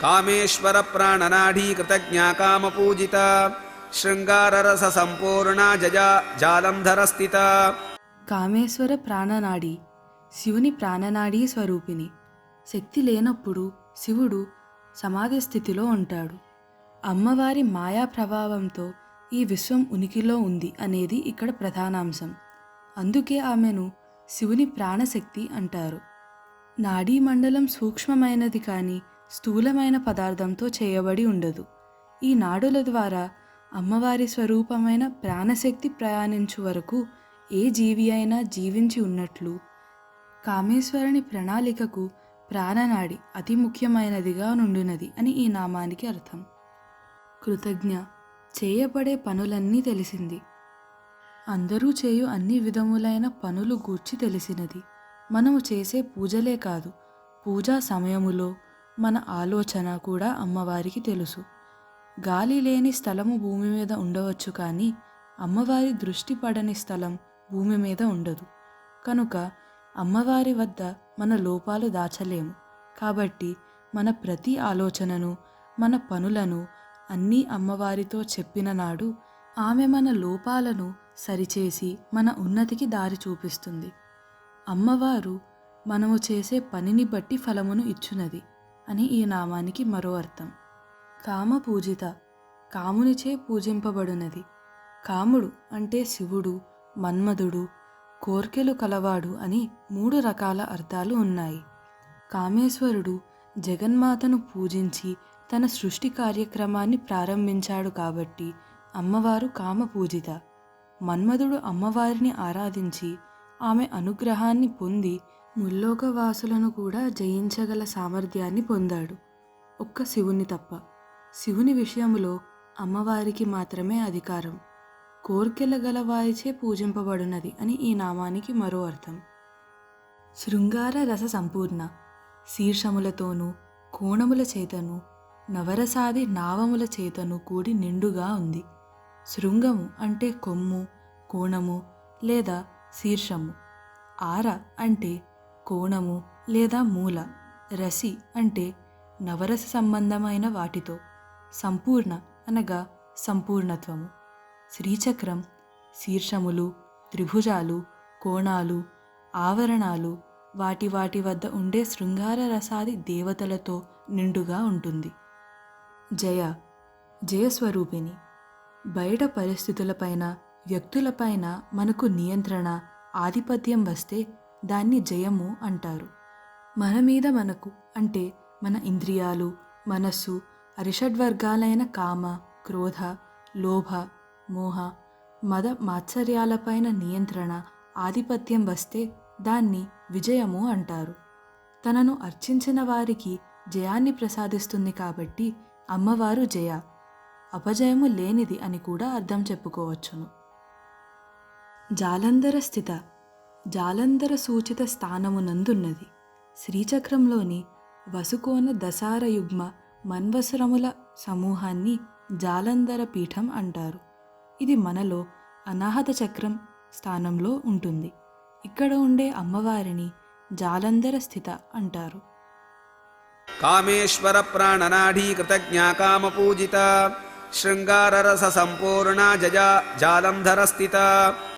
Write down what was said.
కామేశ్వర ప్రాణనాడీ కృతజ్ఞా కామపూజిత శృంగారరస సంపూర్ణ జజా జాలంధర స్థిత. కామేశ్వర ప్రాణనాడి శివుని ప్రాణనాడీ స్వరూపిణి. శక్తి లేనప్పుడు శివుడు సమాధి స్థితిలో ఉంటాడు. అమ్మవారి మాయా ప్రభావంతో ఈ విశ్వం ఉనికిలో ఉంది అనేది ఇక్కడ ప్రధానాంశం. అందుకే ఆమెను శివుని ప్రాణశక్తి అంటారు. నాడీ మండలం సూక్ష్మమైనది కానీ స్థూలమైన పదార్థంతో చేయబడి ఉండదు. ఈ నాడుల ద్వారా అమ్మవారి స్వరూపమైన ప్రాణశక్తి ప్రయాణించు వరకు ఏ జీవి అయినా జీవించి ఉన్నట్లు కామేశ్వరుని ప్రణాళికకు ప్రాణనాడి అతి ముఖ్యమైనదిగా నుండినది అని ఈ నామానికి అర్థం. కృతజ్ఞ చేయబడే పనులన్నీ తెలిసింది. అందరూ చేయు అన్ని విధములైన పనులు గూర్చి తెలిసినది. మనము చేసే పూజలే కాదు, పూజా సమయములో మన ఆలోచన కూడా అమ్మవారికి తెలుసు. గాలి లేని స్థలము భూమి మీద ఉండవచ్చు కానీ అమ్మవారి దృష్టి పడని స్థలం భూమి మీద ఉండదు. కనుక అమ్మవారి వద్ద మన లోపాలు దాచలేము. కాబట్టి మన ప్రతి ఆలోచనను, మన పనులను అన్నీ అమ్మవారితో చెప్పిన నాడు ఆమె మన లోపాలను సరిచేసి మన ఉన్నతికి దారి చూపిస్తుంది. అమ్మవారు మనము చేసే పనిని బట్టి ఫలమును ఇచ్చునది అని ఈ నామానికి మరో అర్థం. కామపూజిత కామునిచే పూజింపబడునది. కాముడు అంటే శివుడు, మన్మధుడు, కోర్కెలు కలవాడు అని 3 రకాల అర్థాలు ఉన్నాయి. కామేశ్వరుడు జగన్మాతను పూజించి తన సృష్టి కార్యక్రమాన్ని ప్రారంభించాడు కాబట్టి అమ్మవారు కామపూజిత. మన్మధుడు అమ్మవారిని ఆరాధించి ఆమె అనుగ్రహాన్ని పొంది ముల్లోకవాసులను కూడా జయించగల సామర్థ్యాన్ని పొందాడు, ఒక్క శివుని తప్ప. శివుని విషయంలో అమ్మవారికి మాత్రమే అధికారం. కోర్కెల గల వారిచే పూజింపబడినది అని ఈ నామానికి మరో అర్థం. శృంగార రస సంపూర్ణ శీర్షములతోనూ కోణముల చేతను నవరసాది నావముల చేతను కూడి నిండుగా ఉంది. శృంగము అంటే కొమ్ము, కోణము లేదా శీర్షము. ఆర అంటే కోణము లేదా మూల. రసి అంటే నవరస సంబంధమైన వాటితో. సంపూర్ణ అనగా సంపూర్ణత్వము. శ్రీచక్రం శీర్షములు, త్రిభుజాలు, కోణాలు, ఆవరణాలు వాటి వద్ద ఉండే శృంగార రసాది దేవతలతో నిండుగా ఉంటుంది. జయ జయస్వరూపిణి. బయట పరిస్థితులపైన, వ్యక్తులపైన మనకు నియంత్రణ, ఆధిపత్యం వస్తే దాన్ని జయము అంటారు. మన మీద మనకు అంటే మన ఇంద్రియాలు, మనస్సు, అరిషడ్వర్గాలైన కామ, క్రోధ, లోభ, మోహ, మద మాత్సర్యాలపైన నియంత్రణ, ఆధిపత్యం వస్తే దాన్ని విజయము అంటారు. తనను అర్చించిన వారికి జయాన్ని ప్రసాదిస్తుంది కాబట్టి అమ్మవారు జయ, అపజయము లేనిది అని కూడా అర్థం చెప్పుకోవచ్చును. జాలంధర స్థిత జాలంధర సూచిత స్థానమునందున్నది. శ్రీచక్రంలోని వసుకోన దశారయుగ్మ మన్వసురముల సమూహాన్ని జాలంధర పీఠం అంటారు. ఇది మనలో అనాహత చక్రం స్థానంలో ఉంటుంది. ఇక్కడ ఉండే అమ్మవారిని జాలంధర స్థిత అంటారు. కామేశ్వర ప్రాణనాడీ కృతజ్ఞా కామపూజిత శృంగారరస సంపూర్ణ జజా జాలంధర స్థిత.